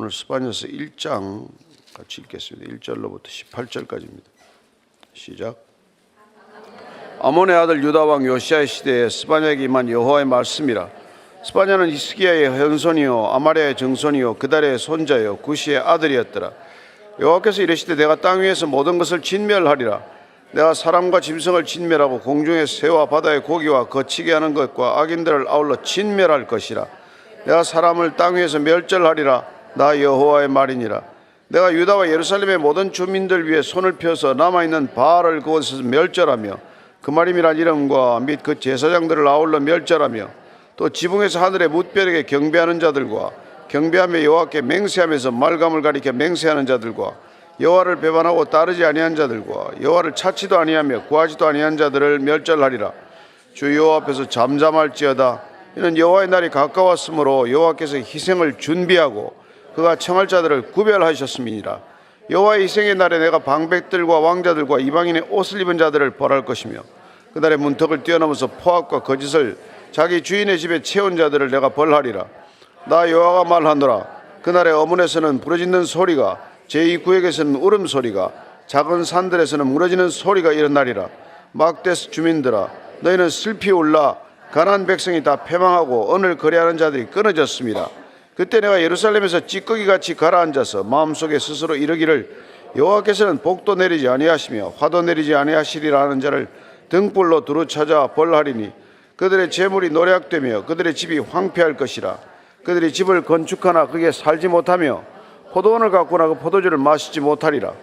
오늘 스바냐서 1장 같이 읽겠습니다. 1절로부터 18절까지입니다. 시작. 아몬의 아들 유다 왕 요시아의 시대에 스바냐에게 임한 여호와의 말씀이라. 스바냐는 히스기야의 현손이요 아마랴의 증손이요 그달의 손자요 구시의 아들이었더라. 여호와께서 이르시되 내가 땅 위에서 모든 것을 진멸하리라. 내가 사람과 짐승을 진멸하고 공중의 새와 바다의 고기와 거치게 하는 것과 악인들을 아울러 진멸할 것이라. 내가 사람을 땅 위에서 멸절하리라. 나 여호와의 말이니라. 내가 유다와 예루살렘의 모든 주민들 위에 손을 펴서 남아있는 바알을 그곳에서 멸절하며 그 말임이란 이름과 및 그 제사장들을 아울러 멸절하며 또 지붕에서 하늘의 뭇별에게 경배하는 자들과 경배하며 여호와께 맹세하면서 말감을 가리켜 맹세하는 자들과 여호와를 배반하고 따르지 아니한 자들과 여호와를 찾지도 아니하며 구하지도 아니한 자들을 멸절하리라. 주 여호와 앞에서 잠잠할지어다. 이는 여호와의 날이 가까웠으므로 여호와께서 희생을 준비하고 그가 청할 자들을 구별하셨음이니라. 여호와의 희생의 날에 내가 방백들과 왕자들과 이방인의 옷을 입은 자들을 벌할 것이며 그날의 문턱을 뛰어넘어서 포악과 거짓을 자기 주인의 집에 채운 자들을 내가 벌하리라. 나 여호와가 말하노라. 그날의 어문에서는 부르짖는 소리가 제2구역에서는 울음소리가 작은 산들에서는 무너지는 소리가 일어나리라. 막데스 주민들아 너희는 슬피 울라. 가나안 백성이 다 패망하고 언을 거래하는 자들이 끊어졌습니다. 그때 내가 예루살렘에서 찌꺼기같이 가라앉아서 마음속에 스스로 이르기를 여호와께서는 복도 내리지 아니하시며 화도 내리지 아니하시리라 하는 자를 등불로 두루 찾아 벌하리니 그들의 재물이 노략되며 그들의 집이 황폐할 것이라. 그들이 집을 건축하나 거기에 살지 못하며 포도원을 가꾸나 그 포도주를 마시지 못하리라.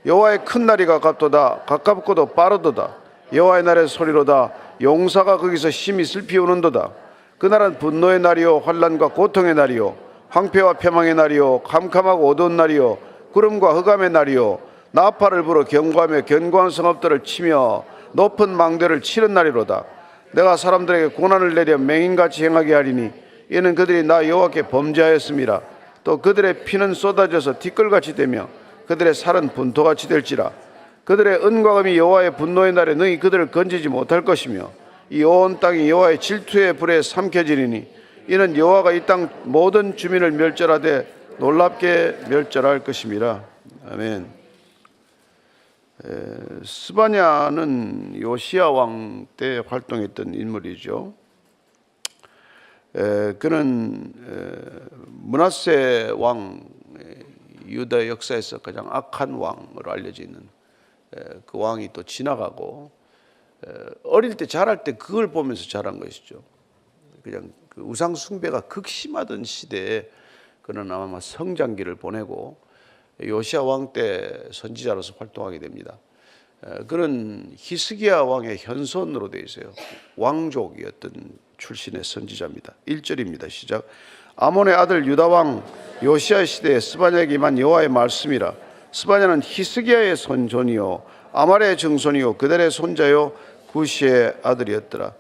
여호와의 큰 날이 가깝도다. 가깝고도 빠르도다. 여호와의 날의 소리로다. 용사가 거기서 심히 슬피 우는도다. 그날은 분노의 날이요 환난과 고통의 날이요 황폐와 패망의 날이요 캄캄하고 어두운 날이요 구름과 흑암의 날이요 나팔을 불어 경고하며 견고한 성읍들을 치며 높은 망대를 치는 날이로다. 내가 사람들에게 고난을 내려 맹인같이 행하게 하리니 이는 그들이 나 여호와께 범죄하였음이라. 또 그들의 피는 쏟아져서 티끌같이 되며 그들의 살은 분토같이 될지라. 그들의 은과 금이 여호와의 분노의 날에 너희 그들을 건지지 못할 것이며 이 온 땅이 여호와의 질투의 불에 삼켜지리니 이는 여호와가 이 땅 모든 주민을 멸절하되 놀랍게 멸절할 것임이라. 아멘. 스바냐는 요시야 왕 때 활동했던 인물이죠. 그는 므낫세 왕, 유다 역사에서 가장 악한 왕으로 알려져 있는 그 왕이 또 지나가고 어릴 때 자랄 때 그걸 보면서 자란 것이죠. 그냥 그 우상 숭배가 극심하던 시대에 그는 아마 성장기를 보내고 요시야 왕 때 선지자로서 활동하게 됩니다. 그는 히스기야 왕의 현손으로 되어 있어요. 왕족이었던 출신의 선지자입니다. 1절입니다. 시작. 아몬의 아들 유다 왕 요시야 시대에 스바냐에게 임한 여호와의 말씀이라. 스바냐는 히스기야의 손존이요 아말의 증손이요 그달의 손자요 구시의 아들이었더라.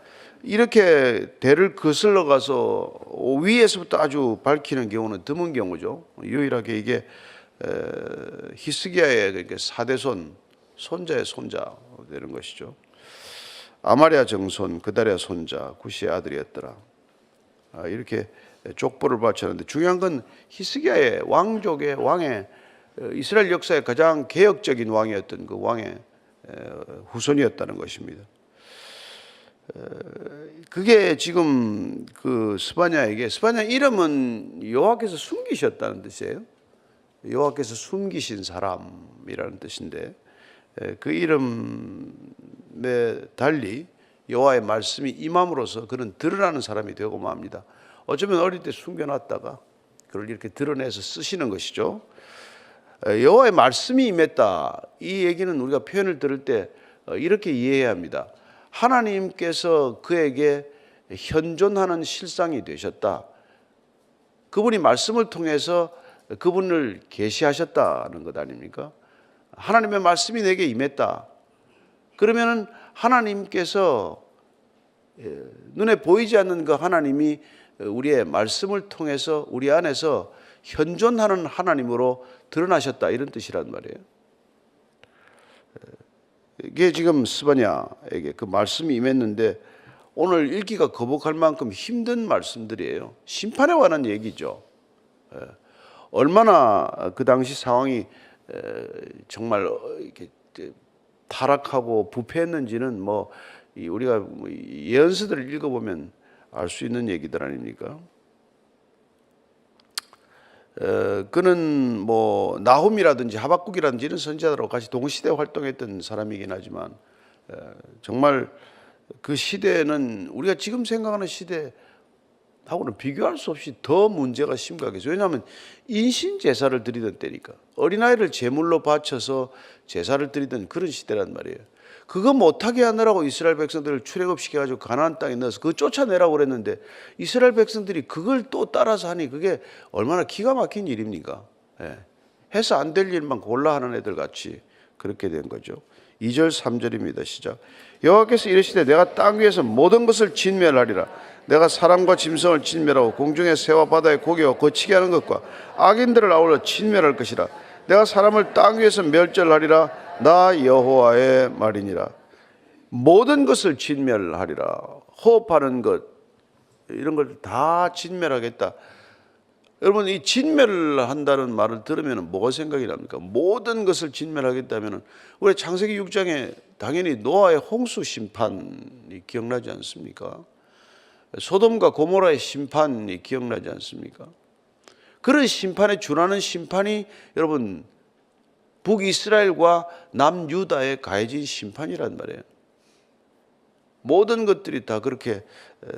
이렇게 대를 거슬러 가서 위에서부터 아주 밝히는 경우는 드문 경우죠. 유일하게 이게 히스기야의 그러니까 사대손 손자의 손자 되는 것이죠. 아마랴 정손 그달의 손자 구시의 아들이었더라. 이렇게 족보를 바쳤는데 중요한 건 히스기야의 왕족의 왕의 이스라엘 역사의 가장 개혁적인 왕이었던 그 왕의 후손이었다는 것입니다. 그게 지금 그 스바냐 이름은 여호와께서 숨기셨다는 뜻이에요. 여호와께서 숨기신 사람이라는 뜻인데 그 이름에 달리 여호와의 말씀이 임함으로써 그는 드러나는 사람이 되고 맙니다. 어쩌면 어릴 때 숨겨놨다가 그걸 이렇게 드러내서 쓰시는 것이죠. 여호와의 말씀이 임했다. 이 얘기는 우리가 표현을 들을 때 이렇게 이해해야 합니다. 하나님께서 그에게 현존하는 실상이 되셨다. 그분이 말씀을 통해서 그분을 계시하셨다는 것 아닙니까? 하나님의 말씀이 내게 임했다. 그러면은 하나님께서 눈에 보이지 않는 그 하나님이 우리의 말씀을 통해서 우리 안에서 현존하는 하나님으로 드러나셨다 이런 뜻이란 말이에요. 이게 지금 스바냐에게 그 말씀이 임했는데 오늘 읽기가 거북할 만큼 힘든 말씀들이에요. 심판에 관한 얘기죠. 얼마나 그 당시 상황이 정말 이렇게 타락하고 부패했는지는 뭐 우리가 예언서들을 읽어보면 알 수 있는 얘기들 아닙니까? 그는 뭐 나훔이라든지 하박국이라든지 이런 선지자들하고 같이 동시대 활동했던 사람이긴 하지만 정말 그 시대는 우리가 지금 생각하는 시대하고는 비교할 수 없이 더 문제가 심각했어요. 왜냐하면 인신 제사를 드리던 때니까, 어린아이를 제물로 바쳐서 제사를 드리던 그런 시대란 말이에요. 그거 못하게 하느라고 이스라엘 백성들을 출애굽시켜가지고 가나안 땅에 넣어서 그거 쫓아내라고 그랬는데 이스라엘 백성들이 그걸 또 따라서 하니 그게 얼마나 기가 막힌 일입니까? 해서 안 될 일만 골라 하는 애들 같이 그렇게 된 거죠. 2절 3절입니다. 시작. 여호와께서 이르시되 내가 땅 위에서 모든 것을 진멸하리라. 내가 사람과 짐승을 진멸하고 공중의 새와 바다의 고기와 거치게 하는 것과 악인들을 아울러 진멸할 것이라. 내가 사람을 땅 위에서 멸절하리라. 나 여호와의 말이니라. 모든 것을 진멸하리라. 호흡하는 것 이런 걸 다 진멸하겠다. 여러분, 이 진멸한다는 말을 들으면 뭐가 생각이 납니까? 모든 것을 진멸하겠다면 우리 창세기 6장에 당연히 노아의 홍수 심판이 기억나지 않습니까? 소돔과 고모라의 심판이 기억나지 않습니까? 그런 심판에 준하는 심판이 여러분 북이스라엘과 남유다에 가해진 심판이란 말이에요. 모든 것들이 다 그렇게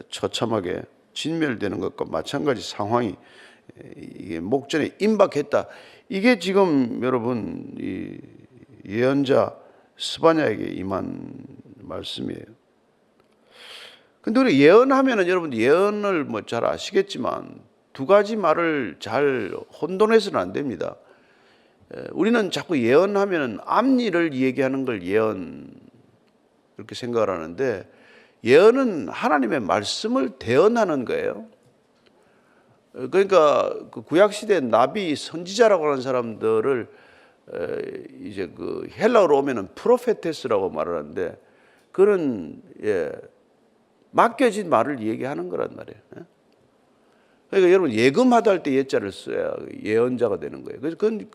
처참하게 진멸되는 것과 마찬가지 상황이 이게 목전에 임박했다. 이게 지금 여러분 이 예언자 스바냐에게 임한 말씀이에요. 근데 우리 예언하면은 여러분 예언을 뭐 잘 아시겠지만 두 가지 말을 잘 혼돈해서는 안 됩니다. 우리는 자꾸 예언하면은 앞일을 얘기하는 걸 예언 이렇게 생각을 하는데, 예언은 하나님의 말씀을 대언하는 거예요. 그러니까 그 구약 시대 나비 선지자라고 하는 사람들을 이제 그 헬라어로 오면은 프로페테스라고 말을 하는데, 그런 맡겨진 말을 얘기하는 거란 말이에요. 그러니까 여러분 예금하다 할 때 예자를 써야 예언자가 되는 거예요. 그래서 그건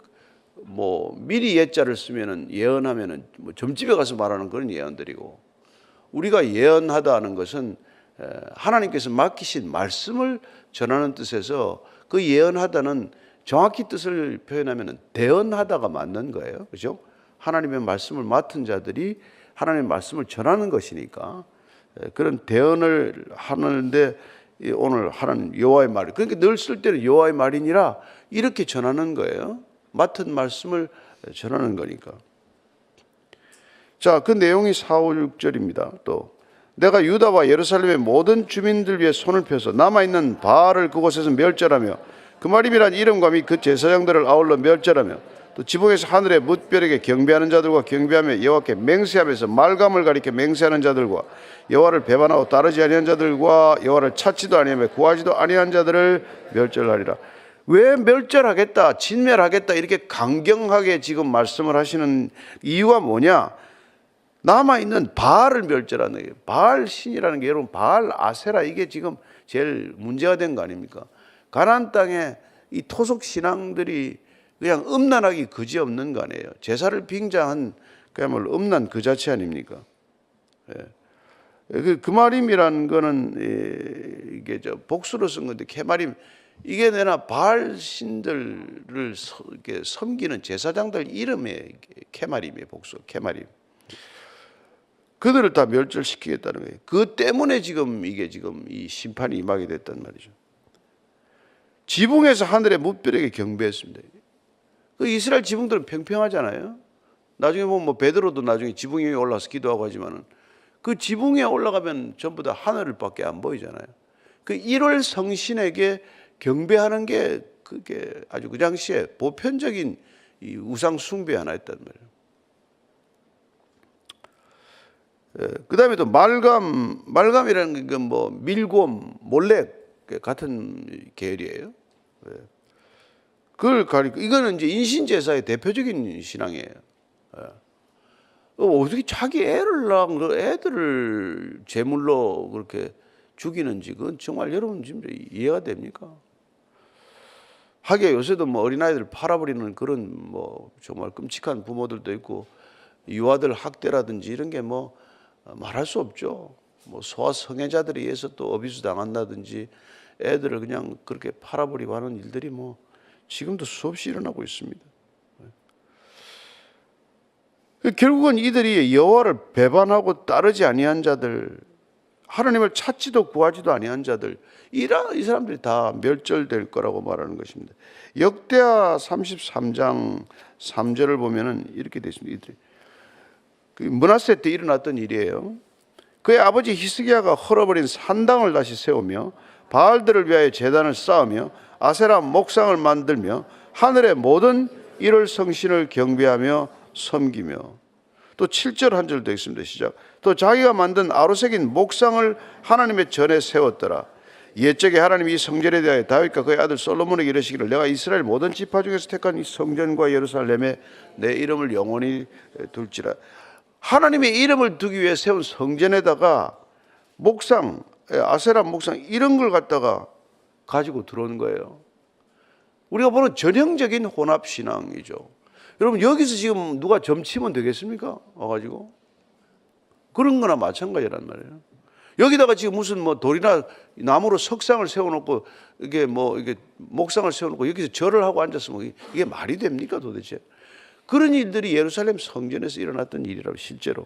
뭐 미리 예자를 쓰면은 예언하면은 뭐 점집에 가서 말하는 그런 예언들이고, 우리가 예언하다 하는 것은 하나님께서 맡기신 말씀을 전하는 뜻에서 그 예언하다는 정확히 뜻을 표현하면은 대언하다가 맞는 거예요. 그죠? 하나님의 말씀을 맡은 자들이 하나님의 말씀을 전하는 것이니까 그런 대언을 하는데 오늘 하나님 여호와의 말, 그러니까 늘 쓸 때는 여호와의 말이니라 이렇게 전하는 거예요. 맡은 말씀을 전하는 거니까. 자, 그 내용이 4, 5, 6절입니다. 또 내가 유다와 예루살렘의 모든 주민들 위해 손을 펴서 남아있는 바알을 그곳에서 멸절하며 그 말이란 이름과 및 그 제사장들을 아울러 멸절하며 또 지붕에서 하늘의 뭇별에게 경배하는 자들과 경배하며 여호와께 맹세하면서 말감을 가리켜 맹세하는 자들과 여호와를 배반하고 따르지 아니한 자들과 여호와를 찾지도 아니하며 구하지도 아니한 자들을 멸절하리라. 왜 멸절하겠다, 진멸하겠다 이렇게 강경하게 지금 말씀을 하시는 이유가 뭐냐? 남아있는 바알을 멸절하는 거예요. 바알 신이라는 게 여러분 바알 아세라, 이게 지금 제일 문제가 된 거 아닙니까? 가나안 땅에 이 토속 신앙들이 그냥 음란하기 그지없는 거 아니에요. 제사를 빙자한 그야말로 음란 그 자체 아닙니까? 그 마림이라는 거는 이게 저 복수로 쓴 건데, 케마림, 이게 내나 바알 신들을 이렇게 섬기는 제사장들 이름의 케마림이에요. 복수 케마림. 그들을 다 멸절시키겠다는 거예요. 그 때문에 지금 이게 지금 이 심판이 임하게 됐단 말이죠. 지붕에서 하늘의 뭇별에게 경배했습니다. 그 이스라엘 지붕들은 평평하잖아요. 나중에 보면 뭐 베드로도 나중에 지붕 위에 올라서 기도하고 하지만은 그 지붕에 올라가면 전부 다 하늘밖에 안 보이잖아요. 그 1월 성신에게 경배하는 게 그게 아주 그 당시에 보편적인 이 우상 숭배 하나였단 말이에요. 그 다음에 또 말감이라는 게 뭐 밀곰, 몰렉 같은 계열이에요. 그걸 가리고, 이거는 이제 인신제사의 대표적인 신앙이에요. 어떻게 자기 애를 낳은 그 애들을 제물로 그렇게 죽이는지, 그건 정말 여러분 지금 이해가 됩니까? 하기야 요새도 뭐 어린아이들 팔아버리는 그런 뭐 정말 끔찍한 부모들도 있고, 유아들 학대라든지 이런 게 뭐 말할 수 없죠. 뭐 소아성애자들에 의해서 또 어비스 당한다든지 애들을 그냥 그렇게 팔아버리고 하는 일들이 뭐 지금도 수없이 일어나고 있습니다. 결국은 이들이 여호와를 배반하고 따르지 아니한 자들, 하나님을 찾지도 구하지도 아니한 자들, 이 사람들이 다 멸절될 거라고 말하는 것입니다. 역대하 33장 3절을 보면은 이렇게 되어 있습니다. 이들이 므낫세 때 일어났던 일이에요. 그의 아버지 히스기야가 헐어버린 산당을 다시 세우며 바알들을 위하여 제단을 쌓으며 아세라 목상을 만들며 하늘의 모든 일월 성신을 경배하며 섬기며, 또 7절 한 절 되어 있습니다. 시작. 또 자기가 만든 아로새긴 목상을 하나님의 전에 세웠더라. 옛적에 하나님이 이 성전에 대하여 다윗과 그의 아들 솔로몬에게 이르시기를, 내가 이스라엘 모든 지파 중에서 택한 이 성전과 예루살렘에 내 이름을 영원히 둘지라. 하나님의 이름을 두기 위해 세운 성전에다가 목상, 아세라 목상 이런 걸 갖다가 가지고 들어온 거예요. 우리가 보는 전형적인 혼합신앙이죠. 여러분, 여기서 지금 누가 점치면 되겠습니까? 와가지고 그런 거나 마찬가지란 말이에요. 여기다가 지금 무슨 뭐 돌이나 나무로 석상을 세워놓고 이게 뭐 이게 목상을 세워놓고 여기서 절을 하고 앉았으면 이게 말이 됩니까 도대체? 그런 일들이 예루살렘 성전에서 일어났던 일이라고 실제로.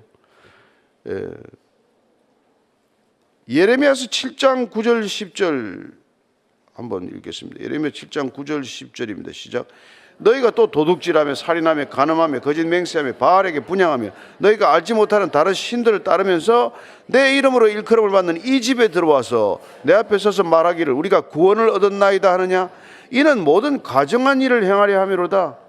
예레미야서 7장 9절 10절 한번 읽겠습니다. 예레미야 7장 9절 10절입니다. 시작. 너희가 또 도둑질하며 살인하며 간음하며 거짓 맹세하며 바알에게 분향하며 너희가 알지 못하는 다른 신들을 따르면서 내 이름으로 일컬음을 받는 이 집에 들어와서 내 앞에 서서 말하기를 우리가 구원을 얻었나이다 하느냐. 이는 모든 가정한 일을 행하려 함이로다.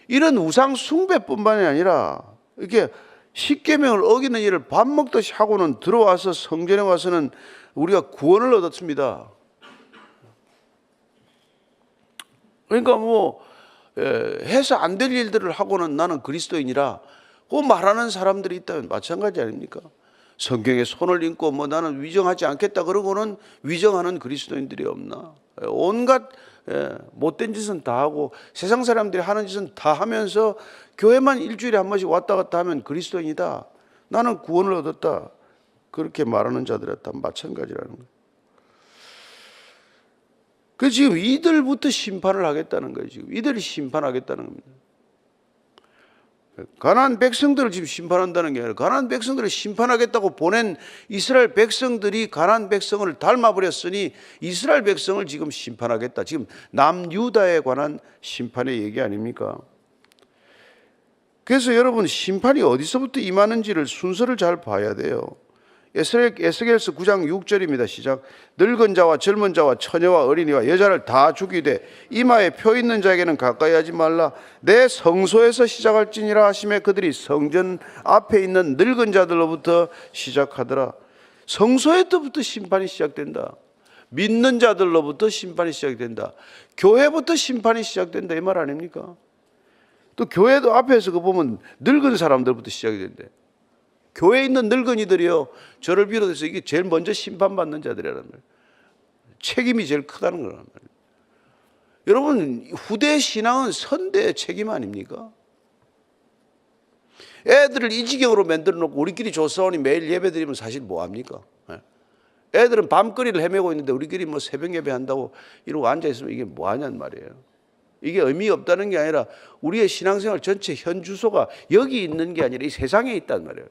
이런 우상 숭배뿐만이 아니라 이렇게 십계명을 어기는 일을 밥 먹듯이 하고는 들어와서 성전에 와서는 우리가 구원을 얻었습니다. 그러니까 뭐 해서 안 될 일들을 하고는 나는 그리스도인이라 그 말하는 사람들이 있다면 마찬가지 아닙니까? 성경에 손을 얹고 뭐 나는 위정하지 않겠다 그러고는 위정하는 그리스도인들이 없나? 온갖 못된 짓은 다 하고 세상 사람들이 하는 짓은 다 하면서 교회만 일주일에 한 번씩 왔다 갔다 하면 그리스도인이다, 나는 구원을 얻었다, 그렇게 말하는 자들이 다 마찬가지라는 거예요. 그 지금 이들부터 심판을 하겠다는 거예요. 지금 이들이 심판하겠다는 겁니다. 가나안 백성들을 지금 심판한다는 게 아니라 가나안 백성들을 심판하겠다고 보낸 이스라엘 백성들이 가나안 백성을 닮아버렸으니 이스라엘 백성을 지금 심판하겠다. 지금 남유다에 관한 심판의 얘기 아닙니까? 그래서 여러분, 심판이 어디서부터 임하는지를 순서를 잘 봐야 돼요. 에스겔서 9장 6절입니다. 시작. 늙은 자와 젊은 자와 처녀와 어린이와 여자를 다 죽이되 이마에 표 있는 자에게는 가까이 하지 말라. 내 성소에서 시작할지니라 하심에 그들이 성전 앞에 있는 늙은 자들로부터 시작하더라. 성소에서부터 심판이 시작된다. 믿는 자들로부터 심판이 시작된다. 교회부터 심판이 시작된다, 이 말 아닙니까? 또 교회도 앞에서 그 보면 늙은 사람들부터 시작이 된대. 교회에 있는 늙은이들이요, 저를 비롯해서 이게 제일 먼저 심판받는 자들이라는 말이에요. 책임이 제일 크다는 거란 말이에요. 여러분, 후대 신앙은 선대의 책임 아닙니까? 애들을 이 지경으로 만들어 놓고 우리끼리 조사원이 매일 예배 드리면 사실 뭐 합니까? 애들은 밤거리를 헤매고 있는데 우리끼리 뭐 새벽 예배 한다고 이러고 앉아있으면 이게 뭐 하냔 말이에요. 이게 의미 없다는 게 아니라 우리의 신앙생활 전체 현 주소가 여기 있는 게 아니라 이 세상에 있단 말이에요.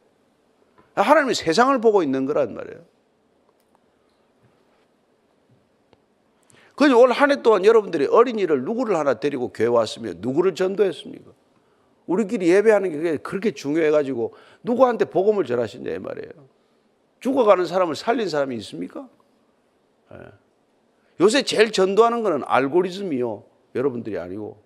하나님이 세상을 보고 있는 거란 말이에요. 그래서 올 한 해 동안 여러분들이 어린이를 누구를 하나 데리고 교회 왔으면 누구를 전도했습니까? 우리끼리 예배하는 게 그렇게 중요해가지고 누구한테 복음을 전하신냐 이 말이에요. 죽어가는 사람을 살린 사람이 있습니까? 요새 제일 전도하는 거는 알고리즘이요, 여러분들이 아니고.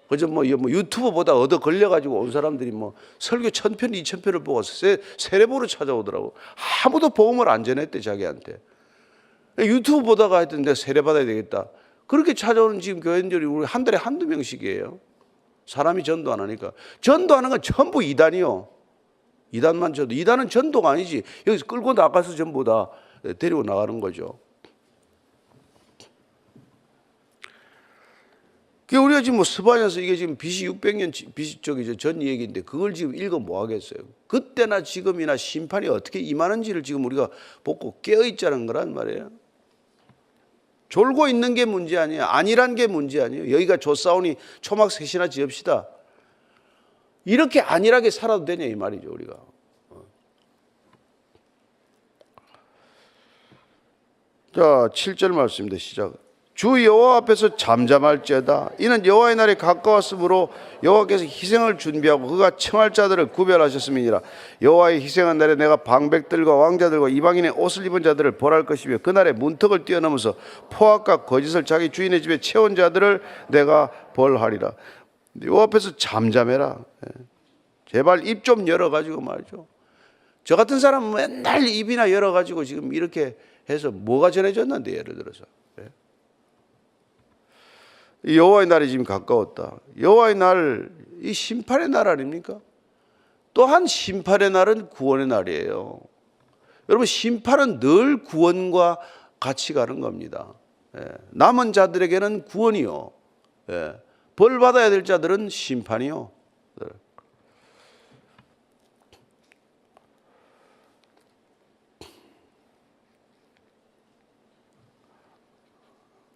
그저 뭐 유튜브 보다 얻어 걸려가지고 온 사람들이 뭐 설교 1000편, 2000편을 보고 세례보로 찾아오더라고. 아무도 복음을 안 전했대, 자기한테. 유튜브 보다가 하여튼 내가 세례 받아야 되겠다. 그렇게 찾아오는 지금 교인들이 우리 한 달에 한두 명씩이에요. 사람이 전도 안 하니까. 전도하는 건 전부 이단이요. 이단만 전도. 이단은 전도가 아니지. 여기서 끌고 나가서 전부 다 데리고 나가는 거죠. 그 우리가 지금 뭐 스바냐서 이게 지금 BC 600년 BC 쪽이죠 전 얘기인데 그걸 지금 읽어 뭐 하겠어요? 그때나 지금이나 심판이 어떻게 임하는지를 지금 우리가 보고 깨어 있자는 거란 말이에요. 졸고 있는 게 문제 아니에요. 아니란 게 문제 아니에요. 여기가 조사오니 초막 셋이나 지읍시다. 이렇게 안일하게 살아도 되냐 이 말이죠 우리가. 자 7절 말씀입니다. 시작. 주 여호와 앞에서 잠잠할지어다. 이는 여호와의 날이 가까웠으므로 여호와께서 희생을 준비하고 그가 청할 자들을 구별하셨음이니라. 여호와의 희생한 날에 내가 방백들과 왕자들과 이방인의 옷을 입은 자들을 벌할 것이며 그날에 문턱을 뛰어넘어서 포악과 거짓을 자기 주인의 집에 채운 자들을 내가 벌하리라. 여호와 앞에서 잠잠해라. 제발 입 좀 열어가지고 말이죠. 저 같은 사람은 맨날 입이나 열어가지고 지금 이렇게 해서 뭐가 전해졌는데 예를 들어서. 여호와의 날이 지금 가까웠다. 여호와의 날, 이 심판의 날 아닙니까? 또한 심판의 날은 구원의 날이에요. 여러분 심판은 늘 구원과 같이 가는 겁니다. 남은 자들에게는 구원이요. 벌 받아야 될 자들은 심판이요.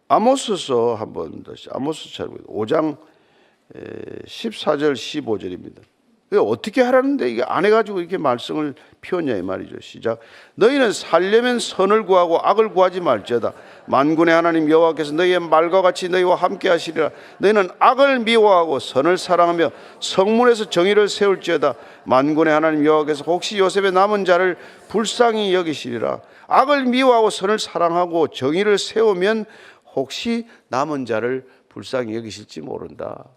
아모스서 한번 다시 아모스 찾아보세요. 5장 14절 15절입니다. 어떻게 하라는데 이게 안 해가지고 이렇게 말씀을 피웠냐 이 말이죠. 시작. 너희는 살려면 선을 구하고 악을 구하지 말지어다. 만군의 하나님 여호와께서 너희의 말과 같이 너희와 함께 하시리라. 너희는 악을 미워하고 선을 사랑하며 성문에서 정의를 세울지어다. 만군의 하나님 여호와께서 혹시 요셉의 남은 자를 불쌍히 여기시리라. 악을 미워하고 선을 사랑하고 정의를 세우면 혹시 남은 자를 불쌍히 여기실지 모른다.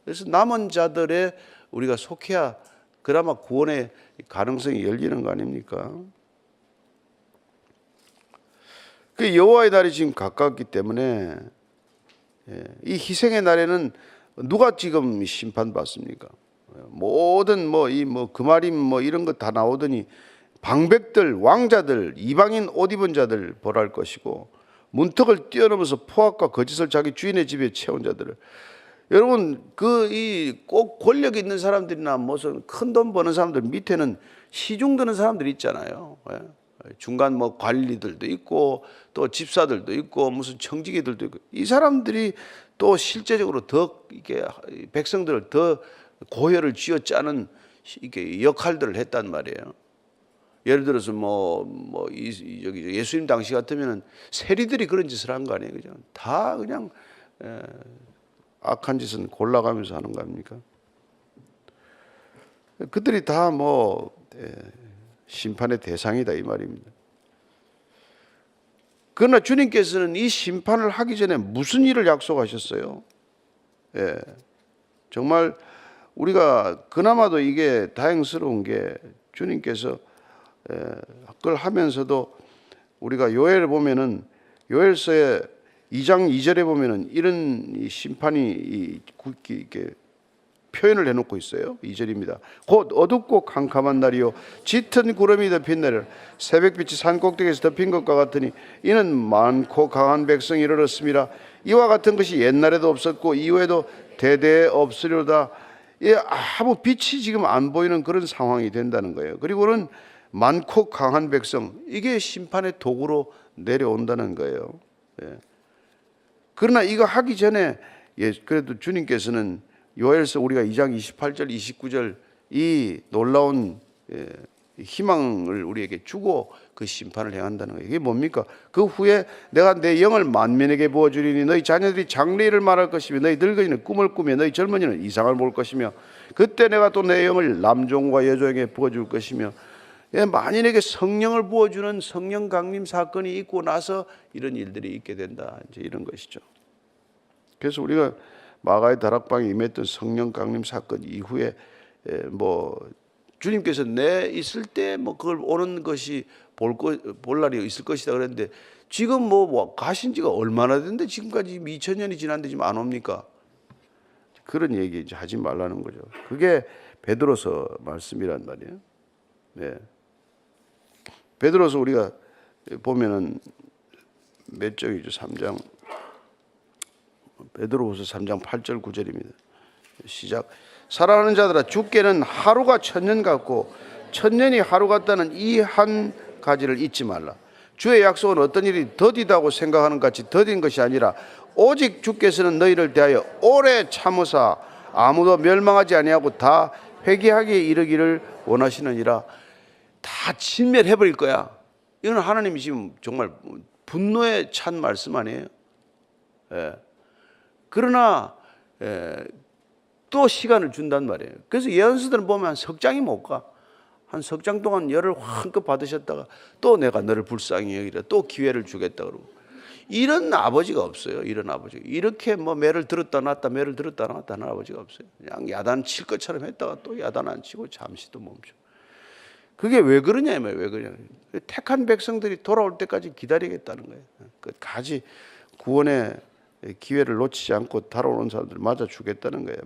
그래서 남은 자들의 우리가 속해야 그나마 구원의 가능성이 열리는 거 아닙니까? 그 여호와의 날이 지금 가깝기 때문에 이 희생의 날에는 누가 지금 심판받습니까? 모든 금알임 이런 거 다 나오더니 방백들, 왕자들, 이방인 옷 입은 자들 벌할 것이고 문턱을 뛰어넘어서 포악과 거짓을 자기 주인의 집에 채운 자들을. 여러분 꼭 권력 있는 사람들이나 무슨 큰 돈 버는 사람들 밑에는 시중 드는 사람들이 있잖아요. 중간 관리들도 있고 또 집사들도 있고 무슨 청지기들도 있고 이 사람들이 또 실제적으로 더 이게 백성들을 더 고혈을 쥐어짜는 이렇게 역할들을 했단 말이에요. 예를 들어서 여기 예수님 당시 같으면은 세리들이 그런 짓을 한 거 아니에요, 그죠? 다 그냥 악한 짓은 골라가면서 하는 거 아닙니까? 그들이 다 심판의 대상이다 이 말입니다. 그러나 주님께서는 이 심판을 하기 전에 무슨 일을 약속하셨어요? 정말 우리가 그나마도 이게 다행스러운 게 주님께서 그걸 하면서도 우리가 요엘을 보면은 요엘서의 2장 2절에 보면은 이런 심판이 이렇게 표현을 해놓고 있어요. 2절입니다. 곧 어둡고 캄캄한 날이요 짙은 구름이 덮인 날이라 새벽빛이 산꼭대기에서 덮인 것과 같으니 이는 많고 강한 백성이 이르렀습니다. 이와 같은 것이 옛날에도 없었고 이후에도 대대에 없으리로다. 아무 빛이 지금 안 보이는 그런 상황이 된다는 거예요. 그리고는 많고 강한 백성, 이게 심판의 도구로 내려온다는 거예요. 그러나 이거 하기 전에 그래도 주님께서는 요엘서 우리가 2장 28절 29절 이 놀라운 희망을 우리에게 주고 그 심판을 행한다는 거예요. 이게 뭡니까? 그 후에 내가 내 영을 만민에게 부어주리니 너희 자녀들이 장래일을 말할 것이며 너희 늙은이는 꿈을 꾸며 너희 젊은이는 이상을 볼 것이며 그때 내가 또 내 영을 남종과 여종에게 부어줄 것이며 만인에게 성령을 부어주는 성령 강림 사건이 있고 나서 이런 일들이 있게 된다. 이제 이런 것이죠. 그래서 우리가 마가의 다락방에 임했던 성령 강림 사건 이후에 주님께서 내 있을 때 그걸 오는 것이 볼 날이 있을 것이다 그랬는데 지금 가신 지가 얼마나 됐는데 지금까지 2000년이 지났는데 지금 안 옵니까? 그런 얘기 이제 하지 말라는 거죠. 그게 베드로서 말씀이란 말이에요. 베드로서 우리가 보면은 몇 장이죠? 3장 베드로후서 3장 8절 9절입니다. 시작. 사랑하는 자들아, 주께는 하루가 천년 같고 천년이 하루 같다는 이 한 가지를 잊지 말라. 주의 약속은 어떤 일이 더디다고 생각하는 것 같이 더딘 것이 아니라 오직 주께서는 너희를 대하여 오래 참으사 아무도 멸망하지 아니하고 다 회개하기에 이르기를 원하시느니라. 다 진멸해버릴 거야. 이건 하나님이 지금 정말 분노에 찬 말씀 아니에요? 예. 그러나 또 시간을 준단 말이에요. 그래서 예언서들은 보면 한 석 장이 못 가. 한 석 장 동안 열을 한껏 받으셨다가 또 내가 너를 불쌍히 여기라, 또 기회를 주겠다 그러고. 이런 아버지가 없어요. 이런 아버지. 이렇게 뭐 매를 들었다 놨다 매를 들었다 놨다 하는 아버지가 없어요. 그냥 야단 칠 것처럼 했다가 또 야단 안 치고 잠시 또 멈춰. 그게 왜 그러냐, 왜 그러냐. 택한 백성들이 돌아올 때까지 기다리겠다는 거예요. 끝까지 구원의 기회를 놓치지 않고 달아오는 사람들을 맞아 주겠다는 거예요.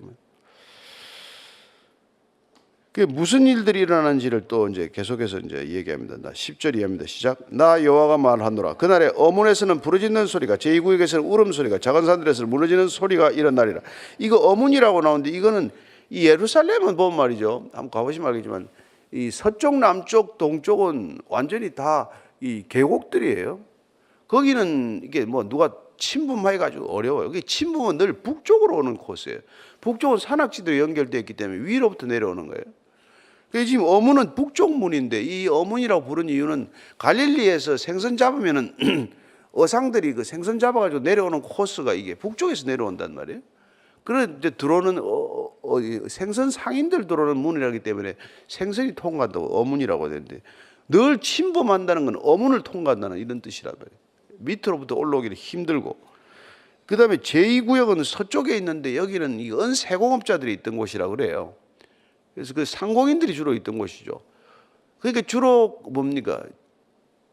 그게 무슨 일들이 일어나는지를 또 이제 계속해서 이제 얘기합니다. 나 10절 이해합니다. 시작. 나 여호와가 말하노라. 그날에 어문에서는 부르짖는 소리가, 제2구역에서는 울음소리가, 작은 산들에서는 무너지는 소리가 일어나리라. 이거 어문이라고 나오는데 이거는 이 예루살렘은 보면 말이죠. 한번 가보시면 알겠지만 이 서쪽, 남쪽, 동쪽은 완전히 다 이 계곡들이에요. 거기는 이게 뭐 누가 침범해가지고 어려워요. 침범은 늘 북쪽으로 오는 코스예요. 북쪽은 산악지대로 연결되어 있기 때문에 위로부터 내려오는 거예요. 그래서 지금 어문은 북쪽 문인데 이 어문이라고 부른 이유는 갈릴리에서 생선 잡으면은 어상들이 그 생선 잡아가지고 내려오는 코스가 이게 북쪽에서 내려온단 말이에요. 그런데 들어오는 생선 상인들 들어오는 문이라기 때문에 생선이 통과한다고 어문이라고 되는데 늘 침범한다는 건 어문을 통과한다는 이런 뜻이란 말이에요. 밑으로부터 올라오기는 힘들고, 그 다음에 제2구역은 서쪽에 있는데 여기는 이 은세공업자들이 있던 곳이라고 그래요. 그래서 그 상공인들이 주로 있던 곳이죠. 그러니까 주로 뭡니까?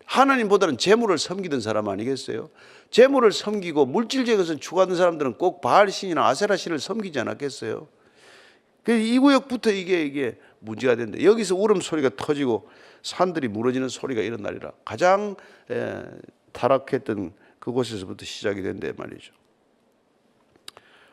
하나님보다는 재물을 섬기던 사람 아니겠어요? 재물을 섬기고 물질적인 것을 추구하는 사람들은 꼭 바알신이나 아세라신을 섬기지 않았겠어요? 그래서 이 구역부터 이게 문제가 된다. 여기서 울음소리가 터지고 산들이 무너지는 소리가 일어나리라. 가장 타락했던 그곳에서부터 시작이 된대 말이죠.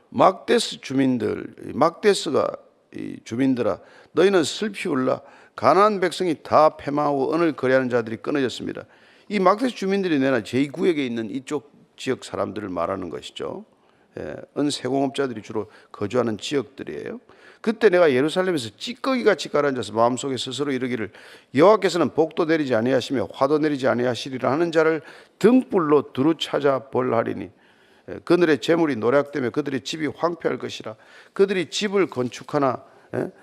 막데스 주민들, 막데스가 이 주민들아, 너희는 슬피 울라. 가나안 백성이 다 패망하고 언을 거래하는 자들이 끊어졌습니다. 이 막데스 주민들이 내나 제2구역에 있는 이쪽 지역 사람들을 말하는 것이죠. 은세공업자들이 주로 거주하는 지역들이에요. 그때 내가 예루살렘에서 찌꺼기같이 가라앉아서 마음속에 스스로 이르기를 여호와께서는 복도 내리지 아니하시며 화도 내리지 아니하시리라 하는 자를 등불로 두루 찾아 벌하리니 그들의 재물이 노략되며 그들의 집이 황폐할 것이라. 그들이 집을 건축하나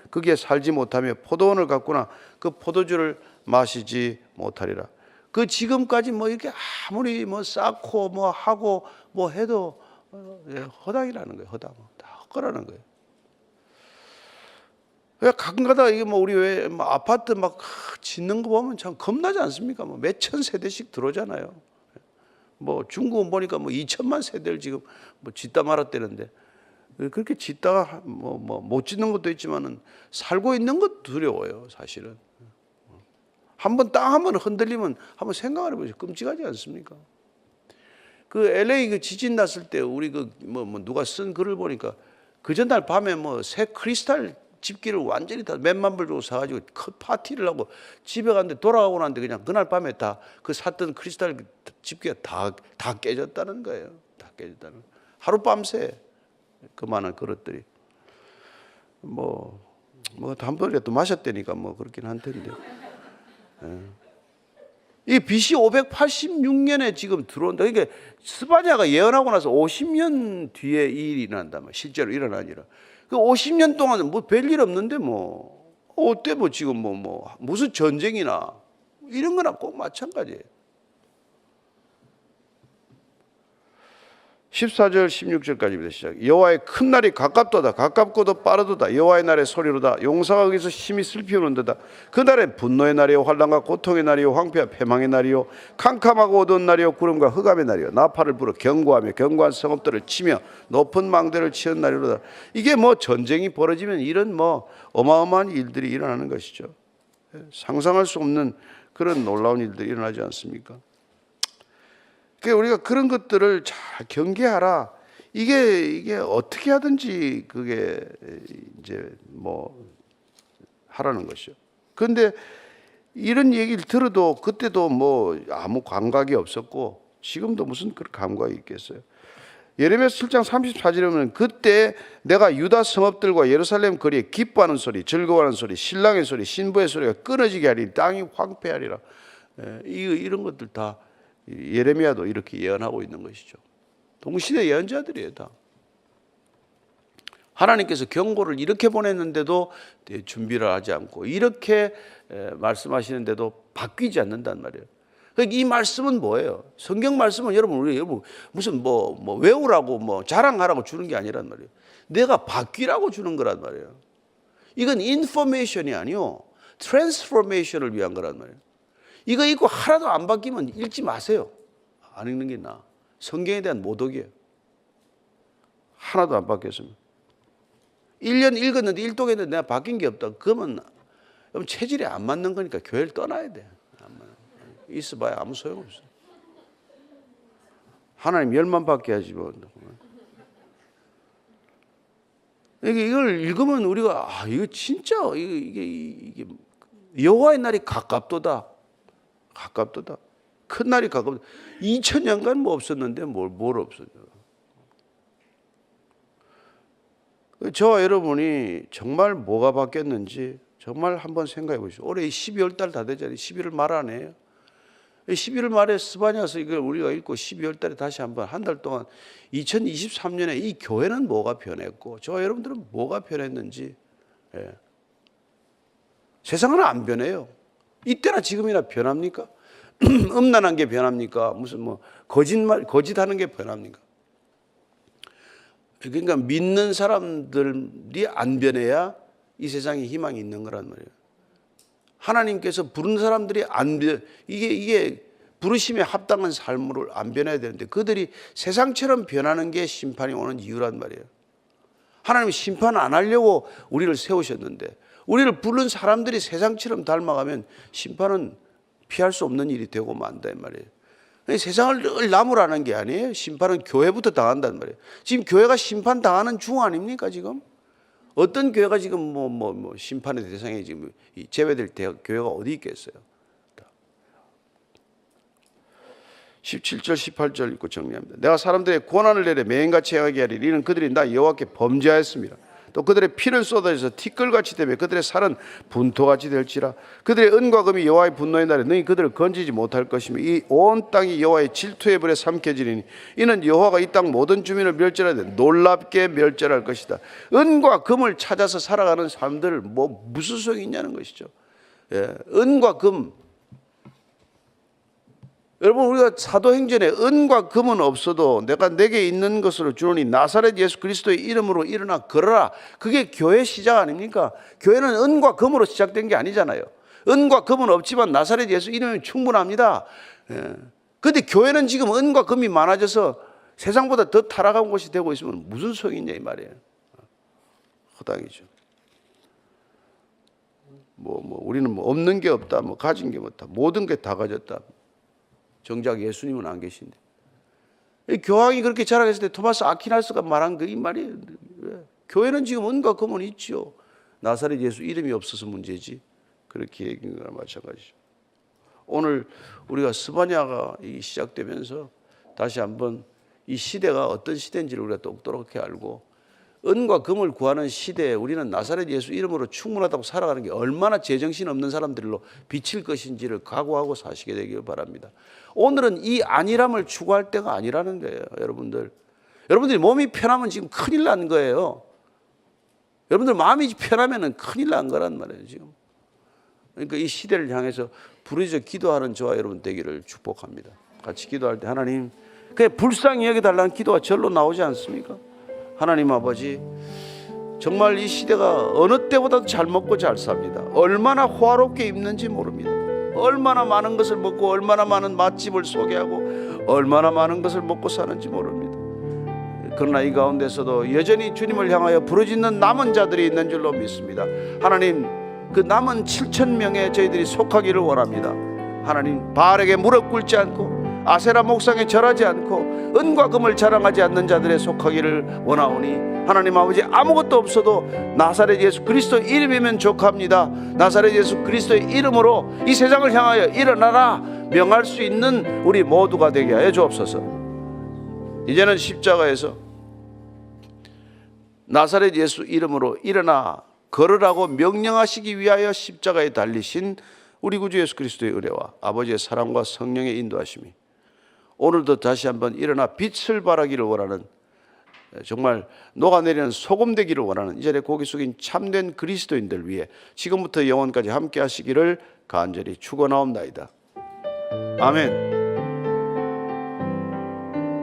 거기에 살지 못하며 포도원을 갖거나 그 포도주를 마시지 못하리라. 그 지금까지 뭐 이렇게 아무리 뭐 쌓고 뭐 하고 뭐 해도 허당이라는 거예요. 허당. 다 헛거라는 거예요. 가끔가다 이게 뭐 우리 왜 뭐 아파트 막 짓는 거 보면 참 겁나지 않습니까? 뭐 몇천 세대씩 들어오잖아요. 뭐 중국은 보니까 뭐 2천만 세대를 지금 뭐 짓다 말았다는데 그렇게 짓다가 뭐 못 짓는 것도 있지만은 살고 있는 것도 두려워요, 사실은. 한번 땅 한번 흔들리면 한번 생각을 해보세요. 끔찍하지 않습니까? 그 LA 그 지진 났을 때 우리 그 뭐 누가 쓴 글을 보니까 그 전날 밤에 뭐 새 크리스탈 집기를 완전히 다 몇만 불 주고 사가지고 큰 파티를 하고 집에 갔는데 돌아가고 났는데 그냥 그날 밤에 다 그 샀던 크리스탈 집기가 다 깨졌다는 거예요. 다 깨졌다는. 하룻밤새 그 많은 그릇들이 뭐 한번이라도 마셨다니까 뭐 그렇긴 한 텐데. 이 BC 586년에 지금 들어온다. 그러니까 스바냐가 예언하고 나서 50년 뒤에 이 일이 일어난다. 실제로 일어나니라. 그 50년 동안은 뭐 별일 없는데 뭐 어때 뭐 지금 뭐 무슨 전쟁이나 이런 거나 꼭 마찬가지예요. 14절 16절까지입니다. 시작. 여호와의 큰 날이 가깝도다. 가깝고도 빠르도다. 여호와의 날의 소리로다. 용사가 거기서 심히 슬피우는도다. 그 날엔 분노의 날이요 환난과 고통의 날이요 황폐와 패망의 날이요 캄캄하고 어두운 날이요 구름과 흑암의 날이요 나팔을 불어 경고하며 견고한 성읍들을 치며 높은 망대를 치는 날이로다. 이게 뭐 전쟁이 벌어지면 이런 뭐 어마어마한 일들이 일어나는 것이죠. 상상할 수 없는 그런 놀라운 일들이 일어나지 않습니까? 그러니까 우리가 그런 것들을 잘 경계하라. 이게 어떻게 하든지 그게 이제 뭐 하라는 것이죠. 그런데 이런 얘기를 들어도 그때도 뭐 아무 감각이 없었고 지금도 무슨 그런 감각이 있겠어요. 예레미야 7장 34절에 보면 그때 내가 유다 성읍들과 예루살렘 거리에 기뻐하는 소리, 즐거워하는 소리, 신랑의 소리, 신부의 소리가 끊어지게 하리니 땅이 황폐하리라. 이런 것들 다 예레미야도 이렇게 예언하고 있는 것이죠. 동시대 예언자들이에요, 다. 하나님께서 경고를 이렇게 보냈는데도 준비를 하지 않고 이렇게 말씀하시는데도 바뀌지 않는단 말이에요. 그러니까 이 말씀은 뭐예요? 성경 말씀은 여러분 무슨 뭐 외우라고 뭐 자랑하라고 주는 게 아니란 말이에요. 내가 바뀌라고 주는 거란 말이에요. 이건 인포메이션이 아니요, 트랜스포메이션을 위한 거란 말이에요. 이거 읽고 하나도 안 바뀌면 읽지 마세요. 안 읽는 게 나아. 성경에 대한 모독이에요. 하나도 안 바뀌었으면. 1년 읽었는데 일독했는데 내가 바뀐 게 없다. 그러면 체질이 안 맞는 거니까 교회를 떠나야 돼. 있어봐야 아무 소용없어. 하나님 열만 받게 하지 뭐. 이걸 읽으면 우리가 이거 진짜 이게 여호와의 날이 가깝도다. 가깝도다. 큰 날이 가깝다. 2000년간 뭐 없었는데 뭘 없었냐. 저와 여러분이 정말 뭐가 바뀌었는지 정말 한번 생각해 보시죠. 올해 12월 달 다 되잖아요. 11월 말 안에요. 11월 말에 스바냐서 이걸 우리가 읽고 12월 달에 다시 한번 한 달 동안 2023년에 이 교회는 뭐가 변했고 저와 여러분들은 뭐가 변했는지. 세상은 안 변해요. 이때나 지금이나 변합니까? 음란한 게 변합니까? 무슨 뭐 거짓하는 게 변합니까? 그러니까 믿는 사람들이 안 변해야 이 세상에 희망이 있는 거란 말이에요. 하나님께서 부른 사람들이 안 변, 이게 부르심에 합당한 삶으로 안 변해야 되는데 그들이 세상처럼 변하는 게 심판이 오는 이유란 말이에요. 하나님이 심판 안 하려고 우리를 세우셨는데 우리를 부른 사람들이 세상처럼 닮아가면 심판은 피할 수 없는 일이 되고 만다 이 말이에요. 세상을 늘 나무라는 게 아니에요. 심판은 교회부터 당한단 말이에요. 지금 교회가 심판 당하는 중 아닙니까 지금? 어떤 교회가 지금 뭐 심판의 대상에 지금 제외될 교회가 어디 있겠어요? 17절 18절 읽고 정리합니다. 내가 사람들의 고난을 내려 맹인같이 행하게 하리니 이는 그들이 나 여호와께 범죄하였습니다. 또 그들의 피는 쏟아져서 티끌같이 되며 그들의 살은 분토같이 될지라. 그들의 은과 금이 여호와의 분노의 날에 너희 그들을 건지지 못할 것이며 이 온 땅이 여호와의 질투의 불에 삼켜지리니 이는 여호와가 이 땅 모든 주민을 멸절하되 놀랍게 멸절할 것이다. 은과 금을 찾아서 살아가는 사람들 무슨 소용이 있냐는 것이죠. 은과 금. 여러분 우리가 사도행전에 은과 금은 없어도 내가 내게 있는 것으로 주노니 나사렛 예수 그리스도의 이름으로 일어나 걸어라. 그게 교회 시작 아닙니까? 교회는 은과 금으로 시작된 게 아니잖아요. 은과 금은 없지만 나사렛 예수 이름이 충분합니다. 그런데 교회는 지금 은과 금이 많아져서 세상보다 더 타락한 곳이 되고 있으면 무슨 소용이 있냐 이 말이에요. 허당이죠. 우리는 없는 게 없다, 가진 게 없다, 모든 게 다 가졌다. 정작 예수님은 안 계신데. 교황이 그렇게 자랑했을 때 토마스 아퀴나스가 말한 그 이 말이에요. 교회는 지금 은과 금은 있죠. 나사렛 예수 이름이 없어서 문제지. 그렇게 얘기한 거랑 마찬가지죠. 오늘 우리가 스바냐가 시작되면서 다시 한번 이 시대가 어떤 시대인지를 우리가 똑똑하게 알고 은과 금을 구하는 시대에 우리는 나사렛 예수 이름으로 충분하다고 살아가는 게 얼마나 제정신 없는 사람들로 비칠 것인지를 각오하고 사시게 되길 바랍니다. 오늘은 이 안일함을 추구할 때가 아니라는 거예요. 여러분들이 몸이 편하면 지금 큰일 난 거예요. 여러분들 마음이 편하면 큰일 난 거란 말이에요 지금. 그러니까 이 시대를 향해서 부르짖어 기도하는 저와 여러분 되기를 축복합니다. 같이 기도할 때 하나님, 그냥 불쌍히 여겨달라는 기도가 절로 나오지 않습니까? 하나님 아버지, 정말 이 시대가 어느 때보다도 잘 먹고 잘 삽니다. 얼마나 호화롭게 입는지 모릅니다. 얼마나 많은 것을 먹고 얼마나 많은 맛집을 소개하고 얼마나 많은 것을 먹고 사는지 모릅니다. 그러나 이 가운데서도 여전히 주님을 향하여 부르짖는 남은 자들이 있는 줄로 믿습니다. 하나님, 그 남은 7,000명에 저희들이 속하기를 원합니다. 하나님, 바알에게 무릎 꿇지 않고 아세라 목상에 절하지 않고 은과 금을 자랑하지 않는 자들에 속하기를 원하오니 하나님 아버지, 아무것도 없어도 나사렛 예수 그리스도 이름이면 족합니다. 나사렛 예수 그리스도의 이름으로 이 세상을 향하여 일어나라 명할 수 있는 우리 모두가 되게 하여 주옵소서. 이제는 십자가에서 나사렛 예수 이름으로 일어나 걸으라고 명령하시기 위하여 십자가에 달리신 우리 구주 예수 그리스도의 은혜와 아버지의 사랑과 성령의 인도하심이 오늘도 다시 한번 일어나 빛을 발하기를 원하는, 정말 녹아내리는 소금 되기를 원하는 이 자리에 고개 숙인 참된 그리스도인들 위해 지금부터 영원까지 함께 하시기를 간절히 축원하옵나이다. 아멘.